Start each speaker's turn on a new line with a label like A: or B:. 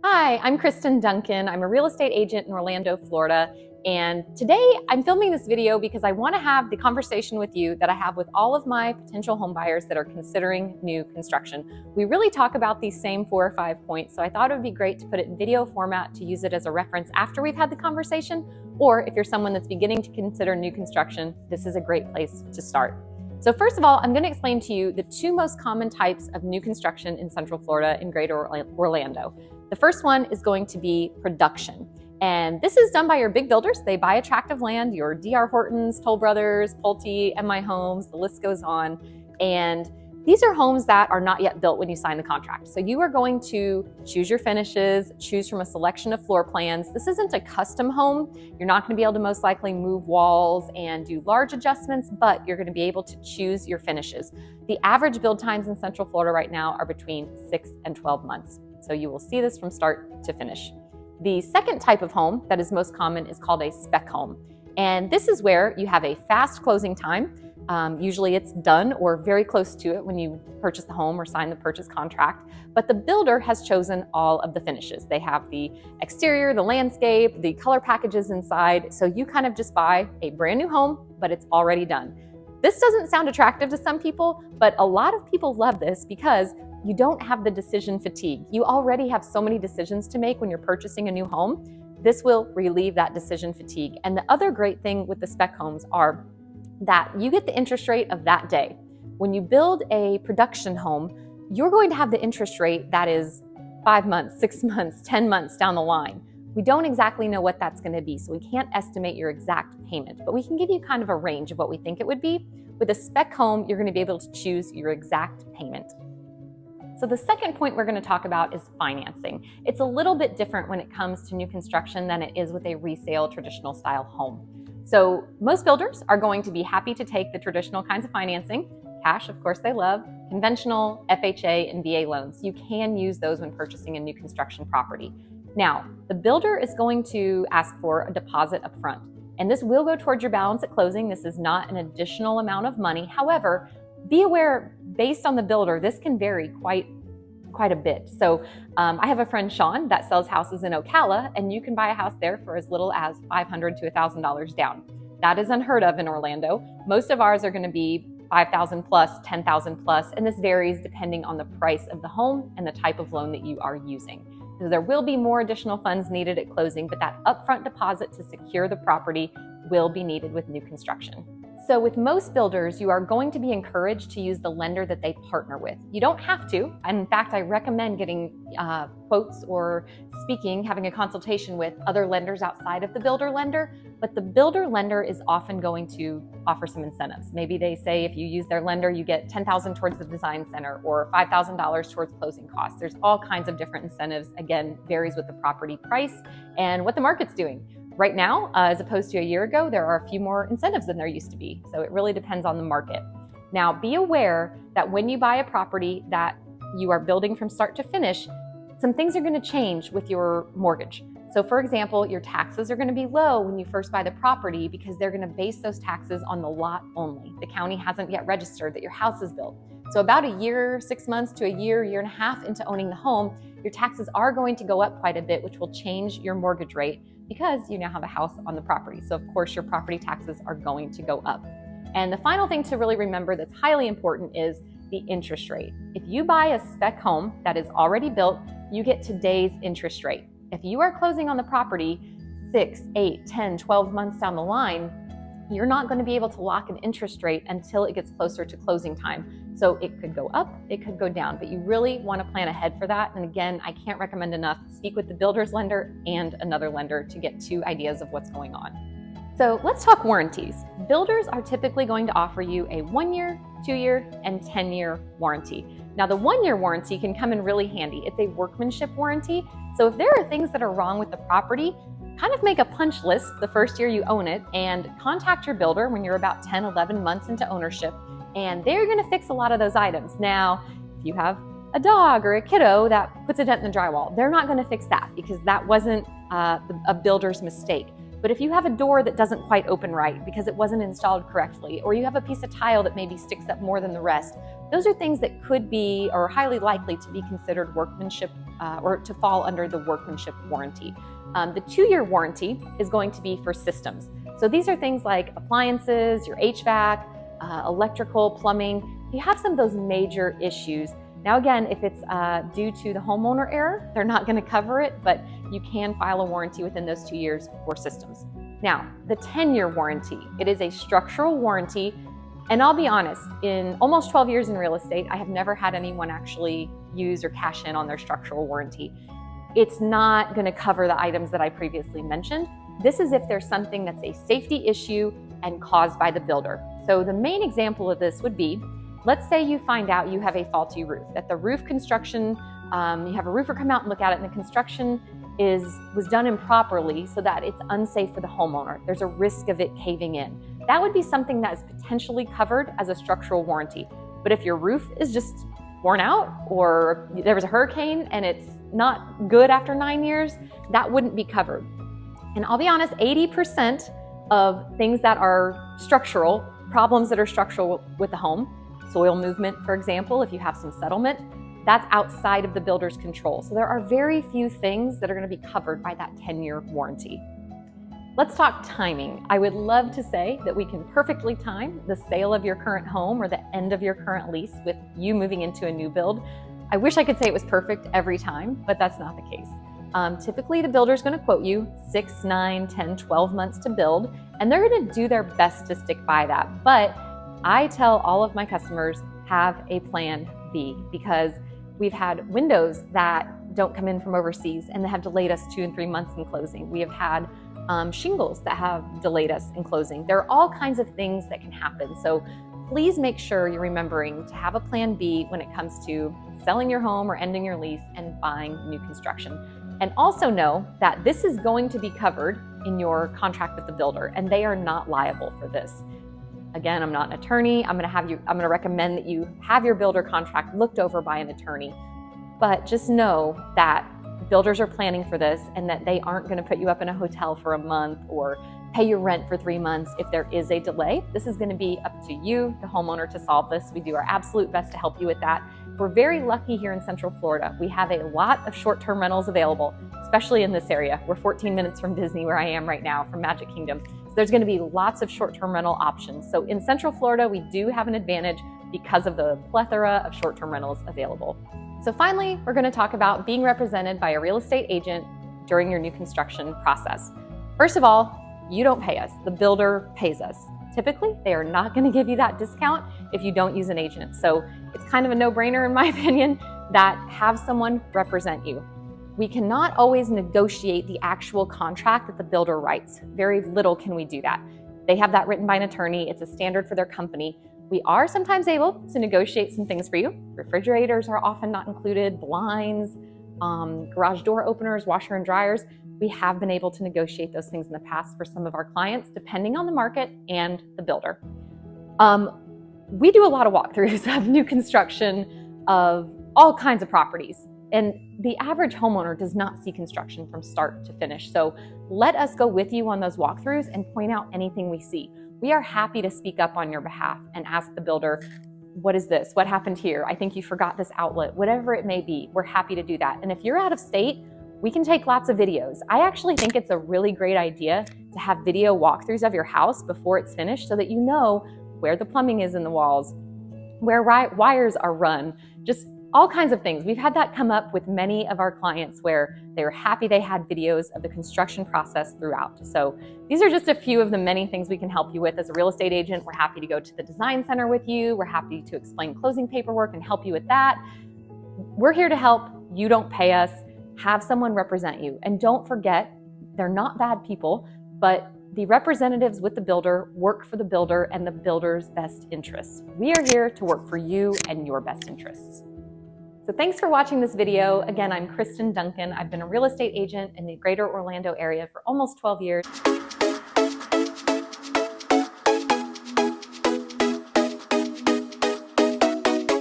A: Hi, I'm Kristin Duncan. I'm a real estate agent in Orlando, Florida. And today I'm filming this video because I want to have the conversation with you that I have with all of my potential home buyers that are considering new construction. We really talk about these same 4 or 5 points, so I thought it would be great to put it in video format to use it as a reference after we've had the conversation, or if you're someone that's beginning to consider new construction, this is a great place to start. So first of all, I'm going to explain to you the 2 most common types of new construction in Central Florida and Greater Orlando. The first one is going to be production. And this is done by your big builders. They buy a tract of land, your D.R. Hortons, Toll Brothers, Pulte, MI Homes, the list goes on. And these are homes that are not yet built when you sign the contract. So you are going to choose your finishes, choose from a selection of floor plans. This isn't a custom home. You're not going to be able to most likely move walls and do large adjustments, but you're going to be able to choose your finishes. The average build times in Central Florida right now are between 6 and 12 months. So you will see this from start to finish. The second type of home that is most common is called a spec home. And this is where you have a fast closing time. Usually it's done or very close to it when you purchase the home or sign the purchase contract, but the builder has chosen all of the finishes. They have the exterior, the landscape, the color packages inside, so you kind of just buy a brand new home, but it's already done. This doesn't sound attractive to some people, but a lot of people love this because you don't have the decision fatigue. You already have so many decisions to make when you're purchasing a new home. This will relieve that decision fatigue. And the other great thing with the spec homes are that you get the interest rate of that day. When you build a production home, you're going to have the interest rate that is 5 months, 6 months, 10 months down the line. We don't exactly know what that's going to be, so we can't estimate your exact payment, but we can give you kind of a range of what we think it would be. With a spec home, you're going to be able to choose your exact payment. So the second point we're going to talk about is financing. It's a little bit different when it comes to new construction than it is with a resale traditional style home. So most builders are going to be happy to take the traditional kinds of financing. Cash, of course, they love. Conventional, FHA, and VA loans. You can use those when purchasing a new construction property. Now, the builder is going to ask for a deposit up front, and this will go towards your balance at closing. This is not an additional amount of money. However, be aware, based on the builder, this can vary quite a bit. So I have a friend, Sean, that sells houses in Ocala, and you can buy a house there for as little as $500 to $1,000 down. That is unheard of in Orlando. Most of ours are going to be $5,000 plus, $10,000 plus, and this varies depending on the price of the home and the type of loan that you are using. So there will be more additional funds needed at closing, but that upfront deposit to secure the property will be needed with new construction. So with most builders, you are going to be encouraged to use the lender that they partner with. You don't have to. In fact, I recommend getting quotes or having a consultation with other lenders outside of the builder lender, but the builder lender is often going to offer some incentives. Maybe they say if you use their lender, you get $10,000 towards the design center or $5,000 towards closing costs. There's all kinds of different incentives. Again, varies with the property price and what the market's doing. Right now, as opposed to a year ago, there are a few more incentives than there used to be. So it really depends on the market. Now, be aware that when you buy a property that you are building from start to finish, some things are going to change with your mortgage. So for example, your taxes are going to be low when you first buy the property because they're going to base those taxes on the lot only. The county hasn't yet registered that your house is built. So about a year, 6 months to a year and a half into owning the home, your taxes are going to go up quite a bit, which will change your mortgage rate because you now have a house on the property. So of course your property taxes are going to go up. And the final thing to really remember that's highly important is the interest rate. If you buy a spec home that is already built, you get today's interest rate. If you are closing on the property 6, 8, 10, 12 months down the line, you're not going to be able to lock an interest rate until it gets closer to closing time. So it could go up, it could go down, but you really want to plan ahead for that. And again, I can't recommend enough, speak with the builder's lender and another lender to get 2 ideas of what's going on. So let's talk warranties. Builders are typically going to offer you a 1-year, 2-year, and 10-year warranty. Now the 1-year warranty can come in really handy. It's a workmanship warranty. So if there are things that are wrong with the property, kind of make a punch list the first year you own it and contact your builder when you're about 10, 11 months into ownership, and they're going to fix a lot of those items. Now, if you have a dog or a kiddo that puts a dent in the drywall, they're not going to fix that because that wasn't a builder's mistake. But if you have a door that doesn't quite open right because it wasn't installed correctly, or you have a piece of tile that maybe sticks up more than the rest, those are things that could be or are highly likely to be considered workmanship or to fall under the workmanship warranty. The 2-year warranty is going to be for systems. So these are things like appliances, your HVAC, electrical, plumbing. If you have some of those major issues, now again, if it's due to the homeowner error, they're not going to cover it, but you can file a warranty within those 2 years for systems. Now, the 10-year warranty, it is a structural warranty. And I'll be honest, in almost 12 years in real estate, I have never had anyone actually use or cash in on their structural warranty. It's not going to cover the items that I previously mentioned. This is if there's something that's a safety issue and caused by the builder. So the main example of this would be, let's say you find out you have a faulty roof, that the roof construction, you have a roofer come out and look at it, and the construction was done improperly so that it's unsafe for the homeowner. There's a risk of it caving in. That would be something that is potentially covered as a structural warranty. But if your roof is just worn out, or there was a hurricane and it's not good after 9 years, that wouldn't be covered. And I'll be honest, 80% of things that are structural, problems that are structural with the home, soil movement, for example, if you have some settlement, that's outside of the builder's control. So there are very few things that are going to be covered by that 10-year warranty. Let's talk timing. I would love to say that we can perfectly time the sale of your current home or the end of your current lease with you moving into a new build. I wish I could say it was perfect every time, but that's not the case. Typically, the builder's going to quote you 6, 9, 10, 12 months to build, and they're going to do their best to stick by that. But I tell all of my customers, have a plan B, because we've had windows that don't come in from overseas and they have delayed us 2 and 3 months in closing. We have had shingles that have delayed us in closing. There are all kinds of things that can happen. So please make sure you're remembering to have a plan B when it comes to selling your home or ending your lease and buying new construction. And also know that this is going to be covered in your contract with the builder, and they are not liable for this. Again, I'm not an attorney. I'm going to recommend that you have your builder contract looked over by an attorney. But just know that builders are planning for this and that they aren't going to put you up in a hotel for a month or pay your rent for 3 months if there is a delay. This is going to be up to you, the homeowner, to solve this. We do our absolute best to help you with that. We're very lucky here in Central Florida. We have a lot of short-term rentals available, especially in this area. We're 14 minutes from Disney, where I am right now, from Magic Kingdom. So there's going to be lots of short-term rental options. So in Central Florida, we do have an advantage because of the plethora of short-term rentals available. So finally, we're going to talk about being represented by a real estate agent during your new construction process. First of all, you don't pay us. The builder pays us. Typically, they are not going to give you that discount if you don't use an agent. So it's kind of a no-brainer, in my opinion, that have someone represent you. We cannot always negotiate the actual contract that the builder writes. Very little can we do that. They have that written by an attorney. It's a standard for their company. We are sometimes able to negotiate some things for you. Refrigerators are often not included, blinds, garage door openers, washer and dryers. We have been able to negotiate those things in the past for some of our clients, depending on the market and the builder. We do a lot of walkthroughs of new construction of all kinds of properties. And the average homeowner does not see construction from start to finish. So let us go with you on those walkthroughs and point out anything we see. We are happy to speak up on your behalf and ask the builder, what is this? What happened here? I think you forgot this outlet. Whatever it may be, we're happy to do that. And if you're out of state, we can take lots of videos. I actually think it's a really great idea to have video walkthroughs of your house before it's finished so that you know where the plumbing is in the walls, where wires are run, just all kinds of things. We've had that come up with many of our clients where they were happy they had videos of the construction process throughout. So these are just a few of the many things we can help you with as a real estate agent. We're happy to go to the design center with you. We're happy to explain closing paperwork and help you with that. We're here to help. You don't pay us. Have someone represent you. And don't forget, they're not bad people, but the representatives with the builder work for the builder and the builder's best interests. We are here to work for you and your best interests. So thanks for watching this video. Again, I'm Kristin Duncan. I've been a real estate agent in the greater Orlando area for almost 12 years.